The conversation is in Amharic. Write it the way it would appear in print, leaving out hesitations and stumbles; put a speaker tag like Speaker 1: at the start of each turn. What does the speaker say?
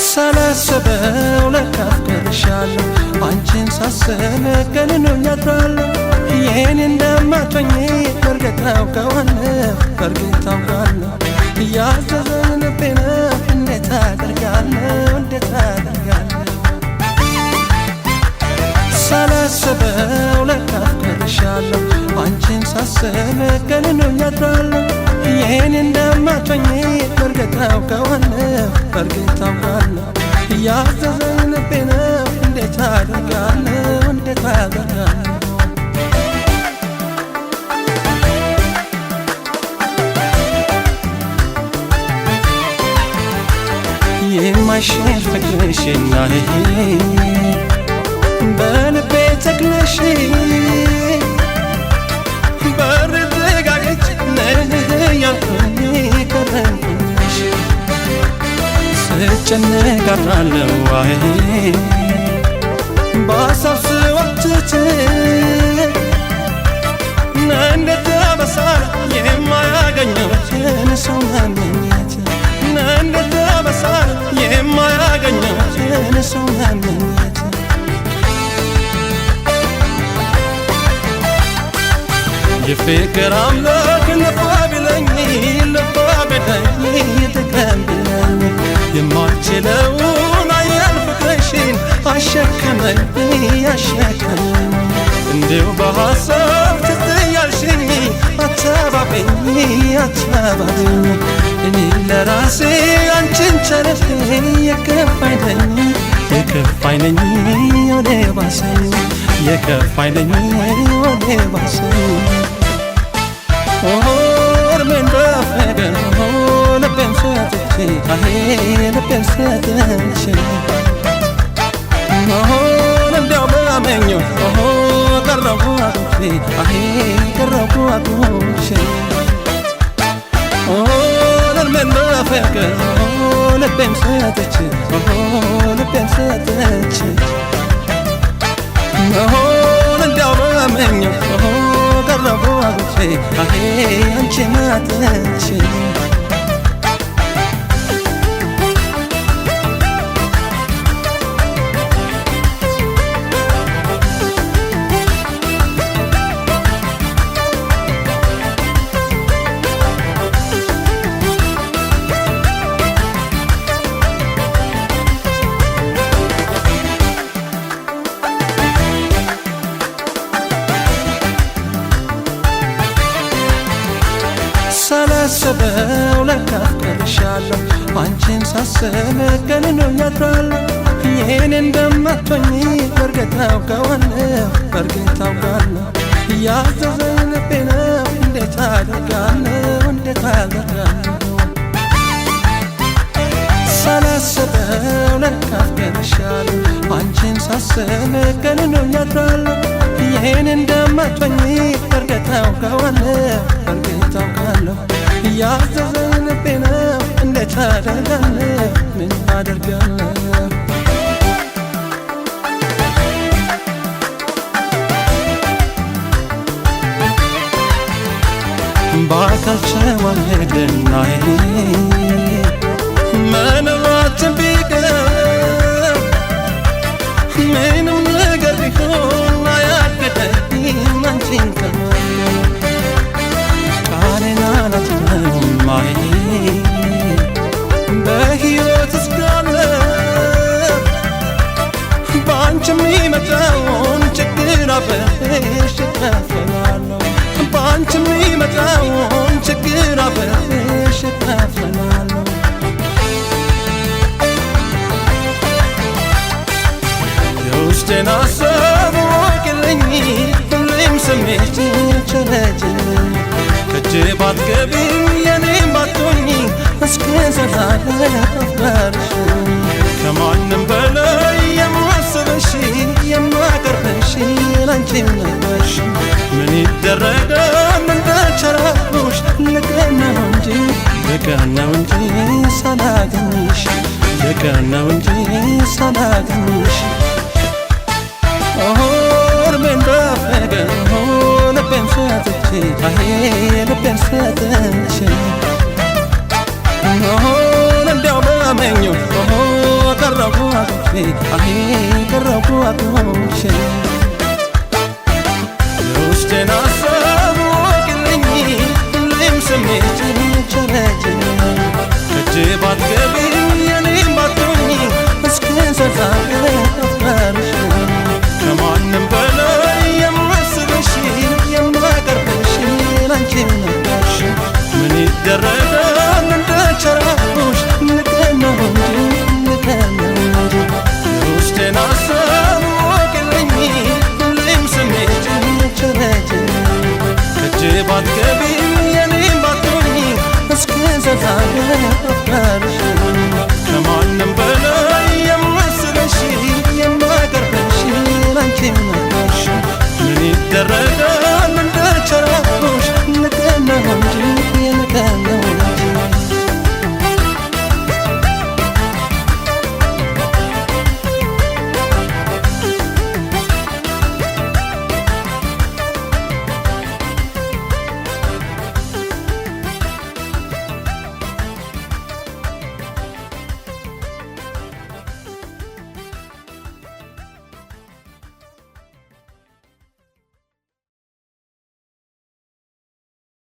Speaker 1: ሳላስበው ለካ አፍቅርሻለሁ አንቺን ሳስብ ቀኑን ያድራለሁ የኔ እንደማትሆኚ በርግጥ አውቀዋለሁ በርግጥ አውቃለሁ ያዘዘኝ ልቤ ነው እንዴት አደርጋለሁ እንዴት አደርጋለሁ ሳላስበው ለካ አፍቅርሻለሁ አንቺን ሳስብ ቀኑን ያድራለሁ የኔ እንደማትሆኚ በርግጥ አውቀዋለሁ በርግጥ አውቃለሁ ያዘዘኝ ልቤ ነው እንዴት አደርጋለሁ እንዴት አደርጋለሁ የማይሽር ፍቅርሽና በልቤ ተክለሽ በር ዘጋች ያልኩኝ ከረምኩሽ ስጨነቅ አድራለሁ በሀሳብ ስዋትት እንዴት በሳል የማያገኘውን ሰው መመኘት እንዴት በሳል የማያገኘውን ሰው መመኘት የፍቅር አምላክ ልባ ቢለኝ ተቀብለኝ የማልችለውን አያል ፍቅርሽን አሸከመኝ አሸከመኝ እንዲሁ በሀሳብ ትጥያልሽኝ አታባበኝ አታባበኝ እኔ ለራሴ አንቺን ቸረሽኝ የከፋኝ ነኝ ወደ ባሰኝ የከፋኝ ነኝ ወደ ባሰኝ ኦርሜን በፍቅር ልቤን ሰጥቼ ልቤን ሰጥቼ እንደው በመኘት ቀረሁ አጉቼ ቀረሁ አጉቼ እርሜን በፍቅር ልቤን ሰጥቼ ልቤን ሰጥቼ እንደው በመኘት ቀረሁ አጉቼ አንቺን አጥቼ ሳላስበው ለካ አፍቅርሻለሁ አንቺን ሳስብ ቀኑን ያድራለሁ የኔ እንደማትሆኚ በርግጥ አውቀዋለሁ በርግጥ አውቃለሁ ያዘዘኝ ልቤ ነው እንዴት አደርጋለሁ እንዴት አደርጋለሁ ሳላስበው ለካ አፍቅርሻለሁ አንቺን ሳስብ ቀኑን ያድራለሁ የኔ እንደማትሆኚ በርግጥ አውቀዋለሁ በርግጥ አውቃለሁ ያዘዘኝ ልቤ ነው እንዴት አደርጋለሁ ምን አደርጋለሁ በአካል ቸዋህድና መኖራችን ቢቀር ምንም ነገር ቢሆን አያግደኝም አንቺን ከማየት ቃሌን አላጥፍም በሕይወት እስካለ በአንቺ የሚመጣውን ችግር አብሬሽ እካፈላለሁ በአንቺ የሚመጣውን ችግር አብሬሽ እካፈላለሁ ባትገቢም የኔም ባትሆኚ እስከ ዘላለም አፍቃሪሽ ከማንም በላይ የማስብሽ የማቀርብሽ ላንቺም ነበርሽ ምን ይደረጋል እንደቸራኩሽ ልቀናው እንጂ ሳላገኝሽ ልቀናው እንጂ ሳላገኝሽ ልቤን በፈገ ልቤን ሰጥቼ ልቤን ሰጥቼ እንዲያው በመኘው ቀረብኩ አቅፌ ቀረብኩ አቅፌ የውስጤን ሀሳብ ወቅልኝ ሁሌም ስሜትን ቸረችኝ እጄ ባትገቢም የኔም ባትሆኚ እስከ ዘላለም አፍቃሪሽ ከማንም በላይ የማስብሽ የማቀርብሽ ላንቺም ነበርሽ ምን ይደረጋል